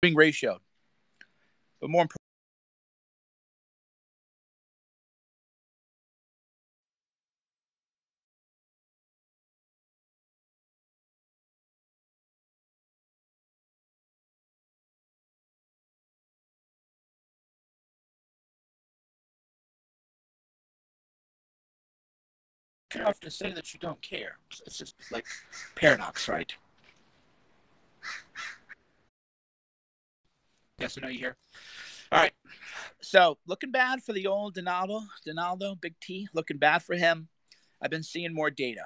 being ratioed. But more important, enough to say that you don't care. It's just like paradox, right? Yes, I know you hear. All right. So looking bad for the old Donaldo, Big T, looking bad for him. I've been seeing more data.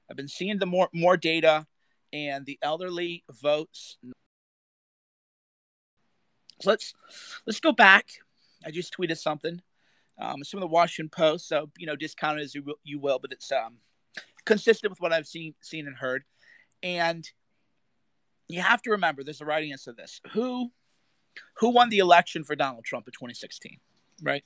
I've been seeing the more data, and the elderly votes. So let's go back. I just tweeted something. It's from the Washington Post, so discount it as you will, but it's consistent with what I've seen and heard. And you have to remember, there's a right answer to this. Who won the election for Donald Trump in 2016? Right?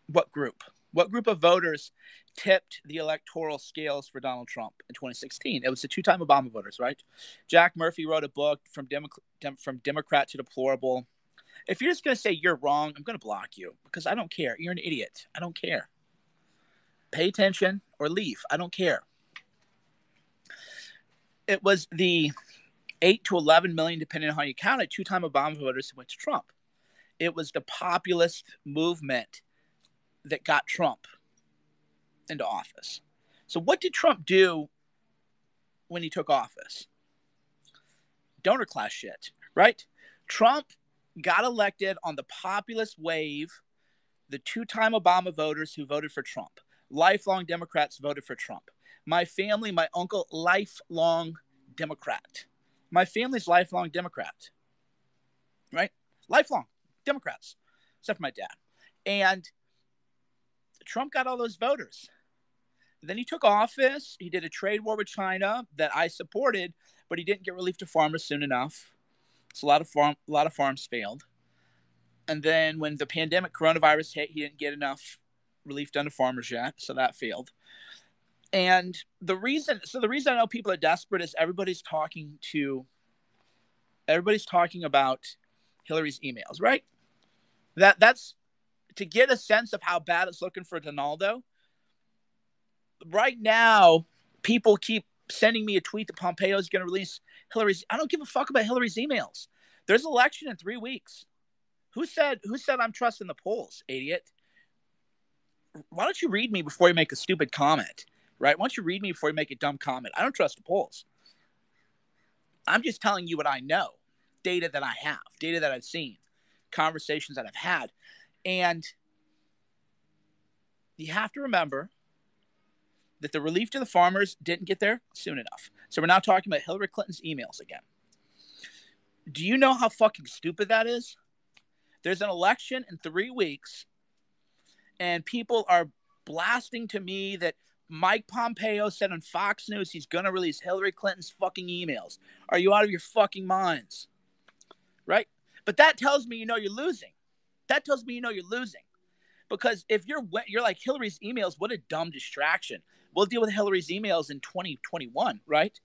What group? What group of voters tipped the electoral scales for Donald Trump in 2016? It was the two-time Obama voters, right? Jack Murphy wrote a book, From Democrat to Deplorable. If you're just going to say you're wrong, I'm going to block you because I don't care. You're an idiot. I don't care. Pay attention or leave. I don't care. It was the 8 to 11 million, depending on how you count it, two-time Obama voters who went to Trump. It was the populist movement that got Trump into office. So what did Trump do when he took office? Donor class shit, right? Trump got elected on the populist wave, the two-time Obama voters who voted for Trump. Lifelong Democrats voted for Trump. My family, my uncle, lifelong Democrat. My family's lifelong Democrat, right? Lifelong Democrats, except for my dad. And Trump got all those voters. Then he took office. He did a trade war with China that I supported, but he didn't get relief to farmers soon enough. So a lot of farms failed. And then when the pandemic coronavirus hit, he didn't get enough relief done to farmers yet, so that failed. And the reason I know people are desperate is everybody's talking about Hillary's emails, right? That's to get a sense of how bad it's looking for Donaldo. Right now, people keep sending me a tweet that Pompeo is going to release Hillary's. I don't give a fuck about Hillary's emails. There's an election in 3 weeks. Who said I'm trusting the polls, idiot? Why don't you read me before you make a stupid comment, right? Why don't you read me before you make a dumb comment? I don't trust the polls. I'm just telling you what I know, data that I have, data that I've seen, conversations that I've had. And you have to remember that the relief to the farmers didn't get there soon enough. So we're now talking about Hillary Clinton's emails again. Do you know how fucking stupid that is? There's an election in 3 weeks, and people are blasting to me that Mike Pompeo said on Fox News he's going to release Hillary Clinton's fucking emails. Are you out of your fucking minds? Right? But that tells me you're losing. That tells me you're losing. Because if you're like Hillary's emails, what a dumb distraction. We'll deal with Hillary's emails in 2021, right?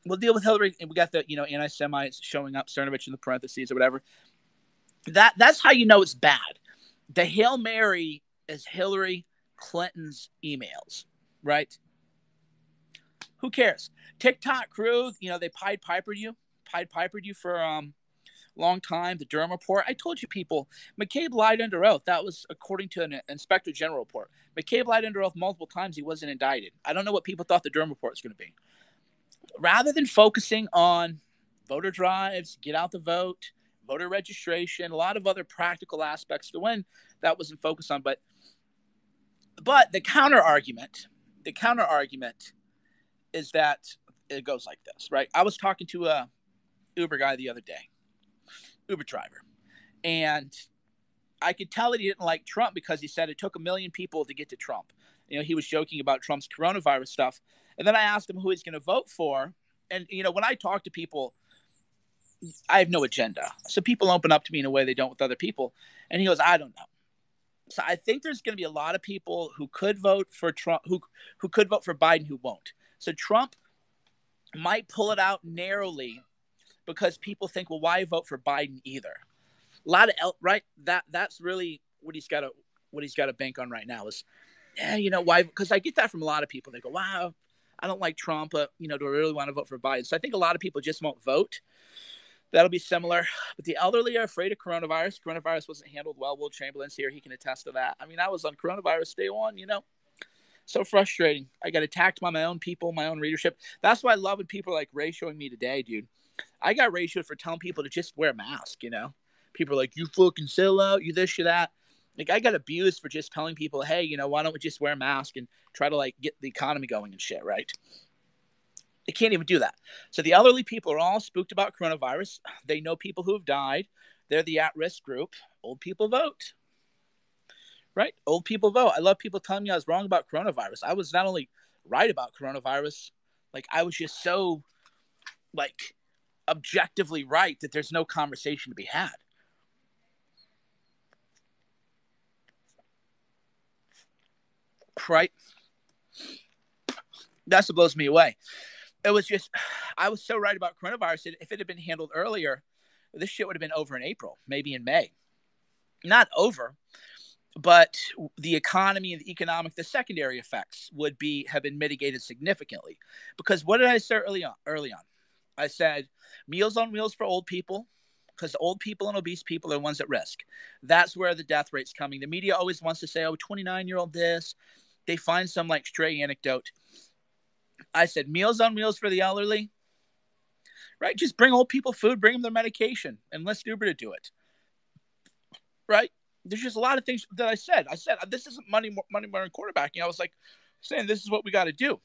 We'll deal with Hillary, and we got the anti-Semites showing up, Cernovich in the parentheses or whatever. That's how you know it's bad. The Hail Mary is Hillary Clinton's emails, right? Who cares? TikTok crew, they Pied Pipered you for long time. The Durham report. I told you people, McCabe lied under oath. That was according to an Inspector General report. McCabe lied under oath multiple times. He wasn't indicted. I don't know what people thought the Durham report was going to be. Rather than focusing on voter drives, get out the vote, voter registration, a lot of other practical aspects to win, that wasn't focused on. But the counter argument is that it goes like this, right? I was talking to a Uber guy the other day, Uber driver, and I could tell that he didn't like Trump because he said it took 1 million people to get to Trump. He was joking about Trump's coronavirus stuff. And then I asked him who he's going to vote for. And, when I talk to people, I have no agenda. So people open up to me in a way they don't with other people. And he goes, I don't know. So I think there's going to be a lot of people who could vote for Trump, who could vote for Biden, who won't. So Trump might pull it out narrowly because people think, well, why vote for Biden either? A lot of right. That's really what he's got to bank on right now is, yeah, you know why? Because I get that from a lot of people. They go, wow, I don't like Trump, but do I really want to vote for Biden? So I think a lot of people just won't vote. That'll be similar. But the elderly are afraid of coronavirus. Coronavirus wasn't handled well. Will Chamberlain's here. He can attest to that. I mean, I was on coronavirus day one, So frustrating. I got attacked by my own people, my own readership. That's why I love when people are like ratioing me today, dude. I got ratioed for telling people to just wear a mask, People are like, you fucking sell out, you this, you that. Like, I got abused for just telling people, hey, why don't we just wear a mask and try to, like, get the economy going and shit, right? They can't even do that. So the elderly people are all spooked about coronavirus. They know people who have died. They're the at-risk group. Old people vote. Right? Old people vote. I love people telling me I was wrong about coronavirus. I was not only right about coronavirus, like, I was just so, like, objectively right that there's no conversation to be had. Right? That's what blows me away. It was just, I was so right about coronavirus. If it had been handled earlier, this shit would have been over in April, maybe in May. Not over, but the economy and the secondary effects have been mitigated significantly. Because what did I say early on? I said Meals on Wheels for old people, because old people and obese people are the ones at risk. That's where the death rate's coming. The media always wants to say, 29-year-old this. They find some like stray anecdote. I said Meals on Wheels for the elderly, right? Just bring old people food, bring them their medication, and let's Uber to do it, right? There's just a lot of things that I said. I said, this isn't money morning quarterbacking. I was like saying, this is what we got to do.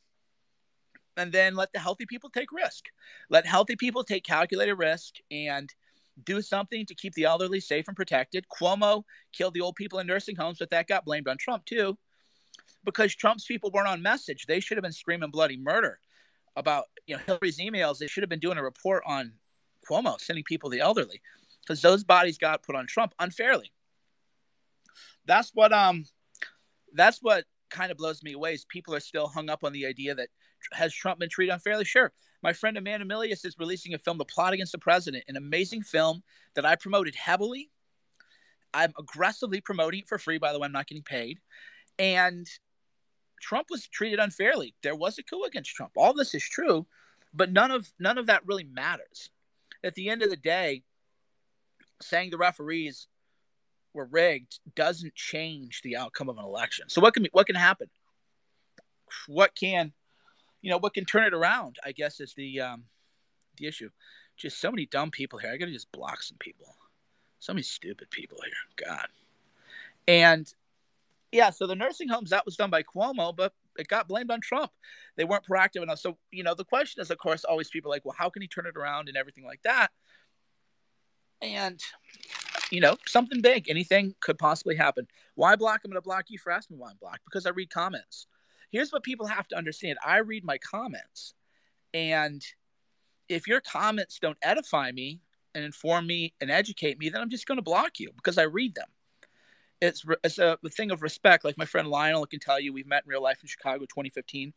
And then let the healthy people take risk. Let healthy people take calculated risk and do something to keep the elderly safe and protected. Cuomo killed the old people in nursing homes, but that got blamed on Trump too, because Trump's people weren't on message. They should have been screaming bloody murder about Hillary's emails. They should have been doing a report on Cuomo sending people the elderly, because those bodies got put on Trump unfairly. That's what kind of blows me away is people are still hung up on the idea that has Trump been treated unfairly? Sure. My friend Amanda Milius is releasing a film, The Plot Against the President, an amazing film that I promoted heavily. I'm aggressively promoting it for free, by the way. I'm not getting paid. And Trump was treated unfairly. There was a coup against Trump. All this is true, but none of that really matters. At the end of the day, saying the referees were rigged doesn't change the outcome of an election. So what can happen? What can turn it around, I guess, is the issue. Just so many dumb people here. I got to just block some people. So many stupid people here. God. And yeah, so the nursing homes, that was done by Cuomo, but it got blamed on Trump. They weren't proactive enough. So, the question is, of course, always people are like, well, how can he turn it around and everything like that? And, something big, anything could possibly happen. Why block? I'm going to block you for asking me why I'm blocked, because I read comments. Here's what people have to understand. I read my comments, and if your comments don't edify me and inform me and educate me, then I'm just going to block you because I read them. It's a thing of respect. Like my friend Lionel can tell you, we've met in real life in Chicago 2015.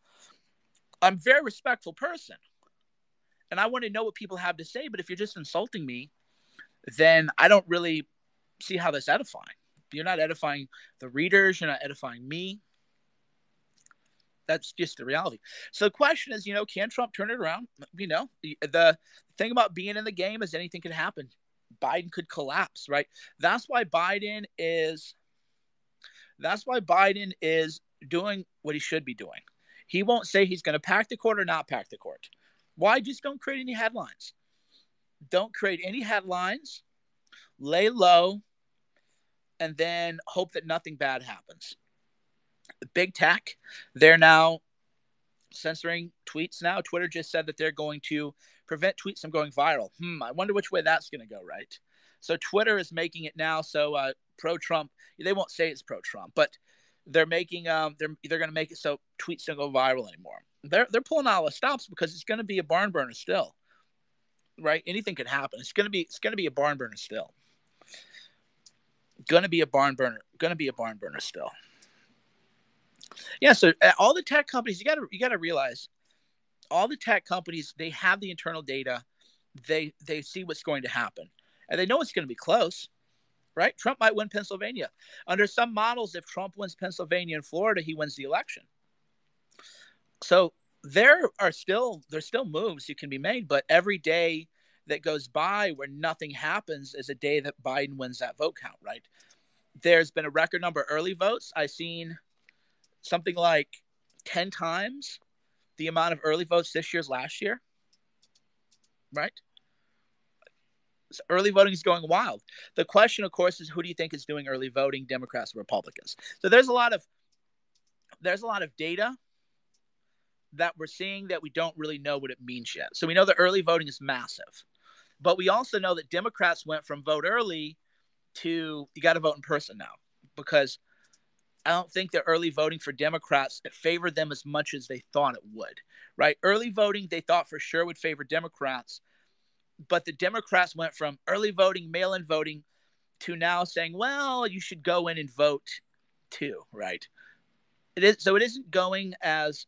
I'm a very respectful person, and I want to know what people have to say. But if you're just insulting me, then I don't really see how that's edifying. You're not edifying the readers. You're not edifying me. That's just the reality. So the question is, can Trump turn it around? The thing about being in the game is anything can happen. Biden could collapse, right? That's why Biden is doing what he should be doing. He won't say he's going to pack the court or not pack the court. Why? Just don't create any headlines. Don't create any headlines. Lay low, and then hope that nothing bad happens. Big tech, they're now censoring tweets now. Twitter just said that they're going to prevent tweets from going viral. I wonder which way that's going to go, right? So Twitter is making it now so pro-Trump, they won't say it's pro-Trump, but they're making they're going to make it so tweets don't go viral anymore. They're pulling all the stops because it's going to be a barn burner still, right? Anything could happen. It's going to be a barn burner still. Going to be a barn burner still. Yeah, so all the tech companies, you got to realize, all the tech companies, they have the internal data they see what's going to happen, and they know it's going to be close, right? Trump might win Pennsylvania. Under some models, if Trump wins Pennsylvania and Florida, he wins the election. So there's still moves you can be made, but every day that goes by where nothing happens is a day that Biden wins that vote count, right? There's been a record number of early votes. I've seen something like 10 times the amount of early votes this year as last year, right? So early voting is going wild. The question, of course, is who do you think is doing early voting, Democrats or Republicans? So there's a lot of data that we're seeing that we don't really know what it means yet. So we know that early voting is massive, but we also know that Democrats went from vote early to you got to vote in person now, because I don't think that early voting for Democrats favored them as much as they thought it would, right? Early voting, they thought for sure would favor Democrats, but the Democrats went from early voting, mail-in voting, to now saying, well, you should go in and vote too, right? It isn't going as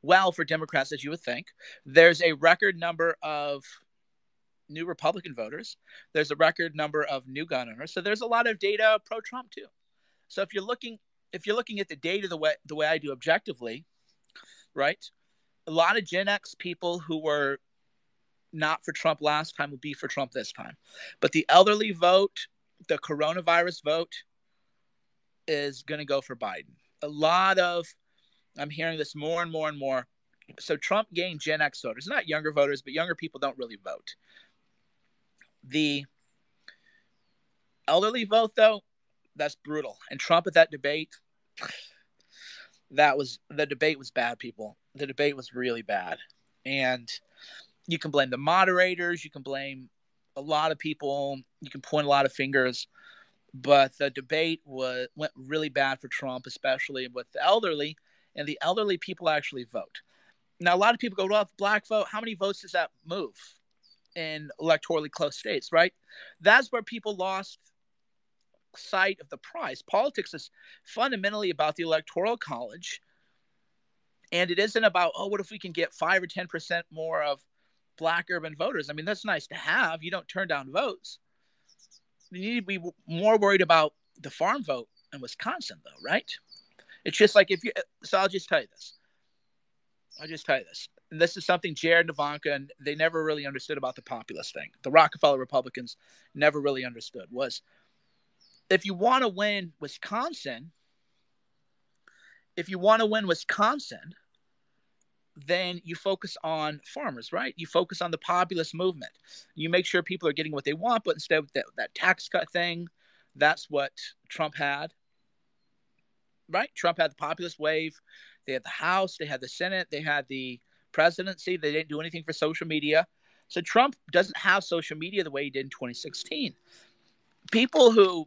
well for Democrats as you would think. There's a record number of new Republican voters. There's a record number of new gun owners. So there's a lot of data pro-Trump too. So if you're looking at the data the way I do objectively, right? A lot of Gen X people who were not for Trump last time will be for Trump this time. But the elderly vote, the coronavirus vote, is going to go for Biden. I'm hearing this more and more and more. So Trump gained Gen X voters, not younger voters, but younger people don't really vote. The elderly vote, though, that's brutal. And Trump at that debate, the debate was bad, people. The debate was really bad. And you can blame the moderators. You can blame a lot of people. You can point a lot of fingers. But the debate went really bad for Trump, especially with the elderly. And the elderly people actually vote. Now, a lot of people go, well, black vote, how many votes does that move in electorally close states, right? That's where people lost sight of the prize. Politics is fundamentally about the Electoral College. And it isn't about, what if we can get 5 or 10% more of black urban voters? I mean, that's nice to have. You don't turn down votes. You need to be more worried about the farm vote in Wisconsin, though, right? It's just like so I'll just tell you this. And this is something Jared and Ivanka, and they never really understood about the populist thing. The Rockefeller Republicans never really understood was if you want to win Wisconsin, then you focus on farmers, right? You focus on the populist movement. You make sure people are getting what they want, but instead of that tax cut thing, that's what Trump had, right? Trump had the populist wave. They had the House, they had the Senate, they had the presidency. They didn't do anything for social media. So Trump doesn't have social media the way he did in 2016. People who,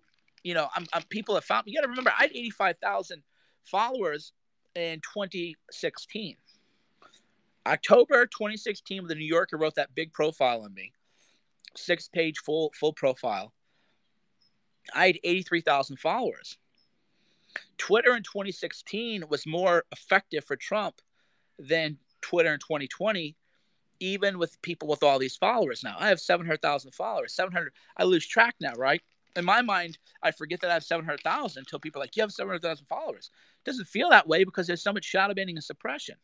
people have found me. You got to remember, I had 85,000 followers in 2016. October 2016, the New Yorker wrote that big profile on me, 6-page full profile. I had 83,000 followers. Twitter in 2016 was more effective for Trump than Twitter in 2020, even with people with all these followers now. I have 700,000 followers. 700. I lose track now, right? In my mind, I forget that I have 700,000 until people are like, you have 700,000 followers. It doesn't feel that way because there's so much shadow banning and suppression,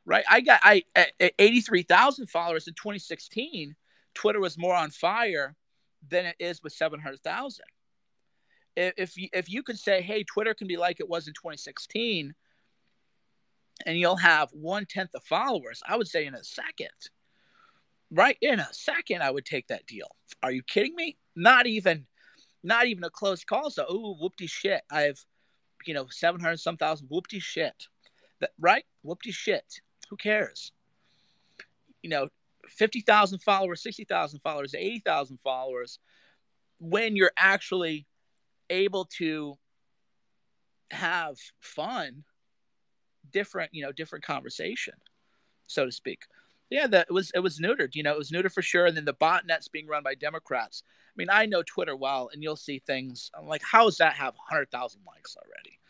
right? I at 83,000 followers in 2016. Twitter was more on fire than it is with 700,000. If you could say, hey, Twitter can be like it was in 2016, and you'll have 1/10 of followers, I would say in a second, right? In a second, I would take that deal. Are you kidding me? Not even a close call. So, whoopty shit. I have, 700 some thousand. Whoopty shit. Right? Whoopty shit. Who cares? 50,000 followers, 60,000 followers, 80,000 followers. When you're actually able to have fun, different conversation, so to speak. Yeah, it was neutered. It was neutered for sure. And then the botnets being run by Democrats. I mean, I know Twitter well, and you'll see things. I'm like, how does that have 100,000 likes already?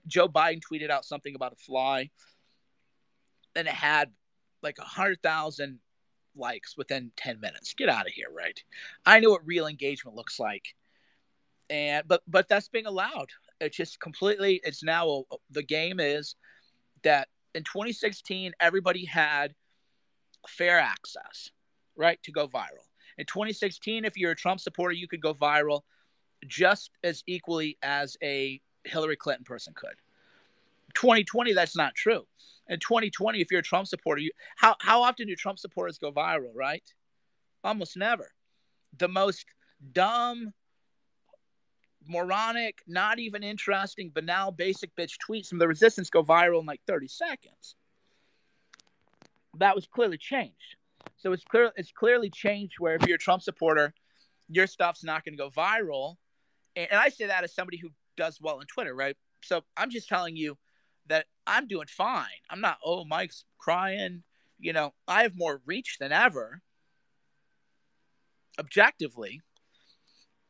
Joe Biden tweeted out something about a fly, and it had like 100,000 likes within 10 minutes. Get out of here, right? I know what real engagement looks like. And but that's being allowed. It's just completely, it's now the game is that in 2016 everybody had fair access, right, to go viral. In 2016, if you're a Trump supporter, you could go viral just as equally as a Hillary Clinton person could. 2020, that's not true. In 2020, if you're a Trump supporter, how often do Trump supporters go viral, right? Almost never. The most dumb, moronic, not even interesting, banal, basic bitch tweets from the resistance go viral in like 30 seconds. That was clearly changed. So it's clearly changed where if you're a Trump supporter, your stuff's not going to go viral. And I say that as somebody who does well on Twitter, right? So I'm just telling you that I'm doing fine. I'm not, oh, Mike's crying. You know, I have more reach than ever, objectively.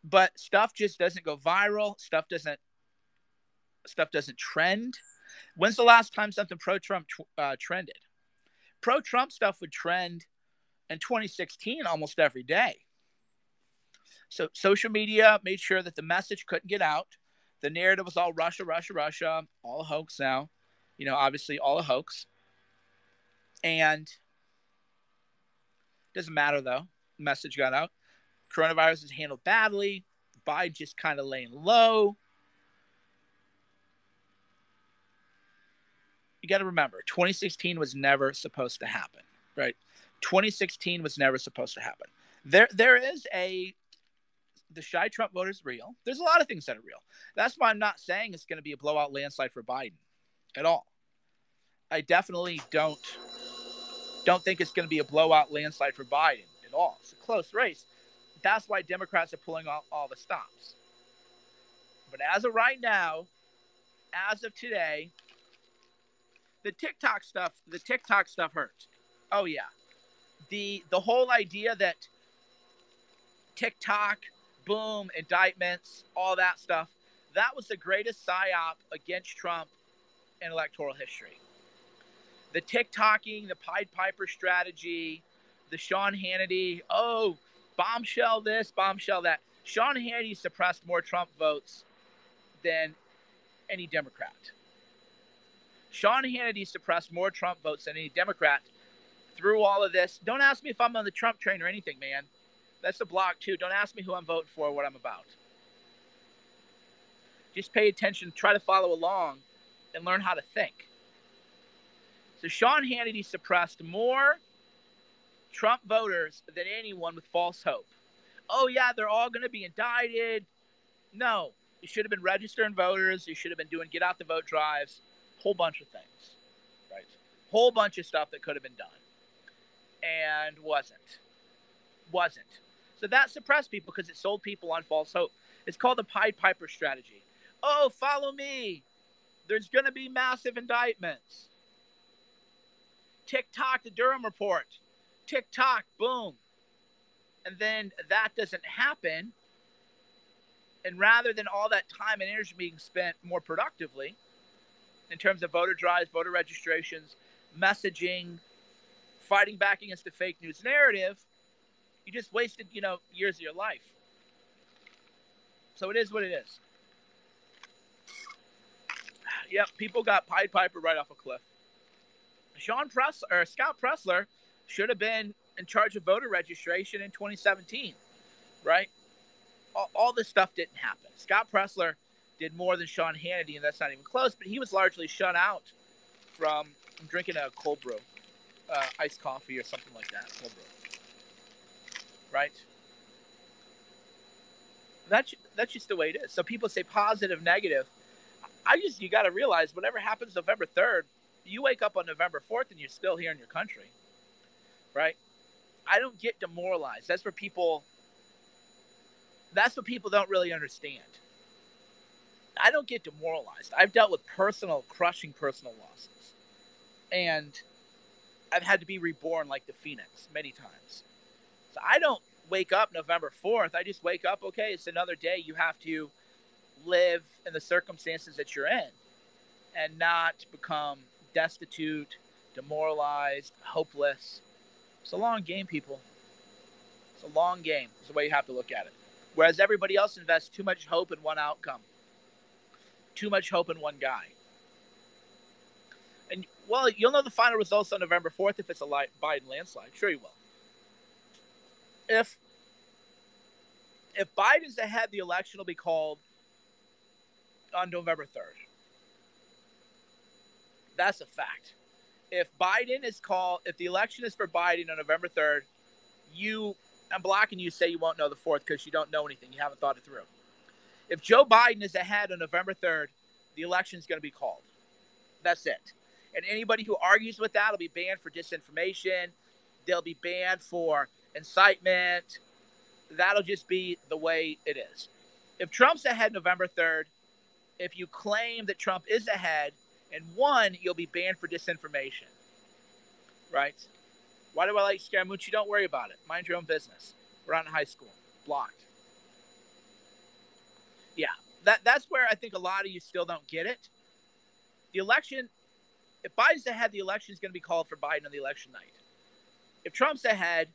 But stuff just doesn't go viral. Stuff doesn't trend. When's the last time something pro-Trump trended? Pro-Trump stuff would trend in 2016 almost every day. So social media made sure that the message couldn't get out. The narrative was all Russia, Russia, Russia, all a hoax now. You know, obviously all a hoax. And doesn't matter though. The message got out. Coronavirus is handled badly. Biden just kind of laying low. You got to remember, 2016 was never supposed to happen, right? 2016 was never supposed to happen. There is the shy Trump voter is real. There's a lot of things that are real. That's why I'm not saying it's going to be a blowout landslide for Biden at all. I definitely don't think it's going to be a blowout landslide for Biden at all. It's a close race. That's why Democrats are pulling all the stops. But as of right now, as of today, the TikTok stuff hurts. Oh yeah. The whole idea that TikTok, boom, indictments, all that stuff, that was the greatest psyop against Trump in electoral history. The TikToking, the Pied Piper strategy, the Sean Hannity, oh, bombshell this, bombshell that. Sean Hannity suppressed more Trump votes than any Democrat. Sean Hannity suppressed more Trump votes than any Democrat through all of this. Don't ask me if I'm on the Trump train or anything, man. That's the block, too. Don't ask me who I'm voting for or what I'm about. Just pay attention, try to follow along, and learn how to think. So Sean Hannity suppressed more Trump voters than anyone with false hope. Oh, yeah, they're all going to be indicted. No. You should have been registering voters. You should have been doing get-out-the-vote drives. Whole bunch of things. Right? Whole bunch of stuff that could have been done. And wasn't. So that suppressed people because it sold people on false hope. It's called the Pied Piper strategy. Oh, follow me. There's going to be massive indictments. TikTok, the Durham report. TikTok, boom. And then that doesn't happen. And rather than all that time and energy being spent more productively in terms of voter drives, voter registrations, messaging, fighting back against the fake news narrative, you just wasted, years of your life. So it is what it is. Yep, people got Pied Piper right off a cliff. Scott Presler should have been in charge of voter registration in 2017, right? All this stuff didn't happen. Scott Presler did more than Sean Hannity, and that's not even close, but he was largely shut out from drinking a cold brew, iced coffee or something like that, cold brew. Right? That's just the way it is. So people say positive, negative. You got to realize whatever happens November 3rd, you wake up on November 4th and you're still here in your country. Right? I don't get demoralized. That's what people don't really understand. I don't get demoralized. I've dealt with crushing personal losses. And I've had to be reborn like the Phoenix many times. So I don't wake up November 4th. I just wake up, okay, it's another day. You have to live in the circumstances that you're in and not become destitute, demoralized, hopeless. It's a long game, people. It's a long game. It's the way you have to look at it. Whereas everybody else invests too much hope in one outcome. Too much hope in one guy. And, well, you'll know the final results on November 4th if it's a Biden landslide. Sure you will. If Biden's ahead, the election will be called on November 3rd. That's a fact. If the election is for Biden on November 3rd, I'm blocking you, say you won't know the 4th because you don't know anything. You haven't thought it through. If Joe Biden is ahead on November 3rd, the election's going to be called. That's it. And anybody who argues with that will be banned for disinformation. They'll be banned for incitement. That'll just be the way it is. If Trump's ahead November 3rd, if you claim that Trump is ahead and won, you'll be banned for disinformation. Right? Why do I like Scaramucci? Don't worry about it. Mind your own business. We're not in high school. Blocked. Yeah. That's where I think a lot of you still don't get it. The election, if Biden's ahead, the election is going to be called for Biden on the election night. If Trump's ahead,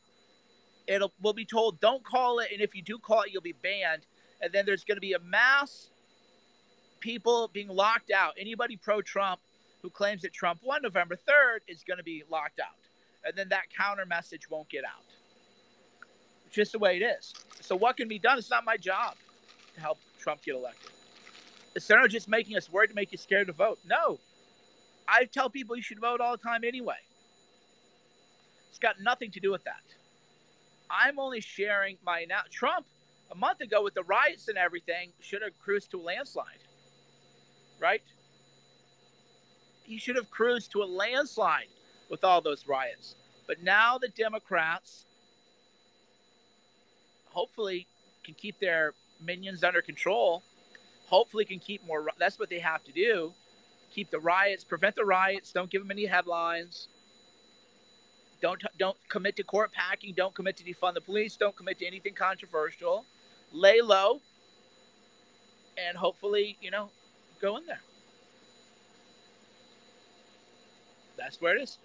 we'll be told don't call it, and if you do call it, you'll be banned. And then there's going to be a mass people being locked out. Anybody pro-Trump who claims that Trump won November 3rd is going to be locked out. And then that counter message won't get out. It's just the way it is. So what can be done? It's not my job to help Trump get elected. Is Cernovich just making us worried to make you scared to vote? No. I tell people you should vote all the time anyway. It's got nothing to do with that. I'm only sharing Trump, a month ago with the riots and everything, should have cruised to a landslide. Right? He should have cruised to a landslide with all those riots. But now the Democrats hopefully can keep their minions under control. Hopefully can keep more. That's what they have to do. Keep the riots, prevent the riots. Don't give them any headlines. Don't commit to court packing. Don't commit to defund the police. Don't commit to anything controversial. Lay low. And hopefully, go in there. That's where it is.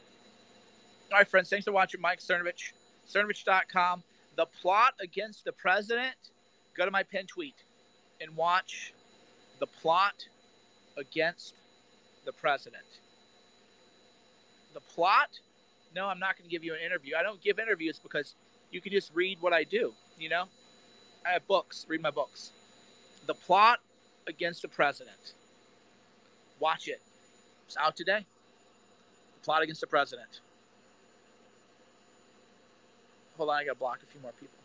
All right, friends. Thanks for watching. Mike Cernovich. Cernovich.com. The plot against the president. Go to my pinned tweet and watch the plot against the president. The plot? No, I'm not going to give you an interview. I don't give interviews because you can just read what I do, I have books. Read my books. The plot against the president. Watch it. It's out today. The plot against the president. Hold on, I got to block a few more people.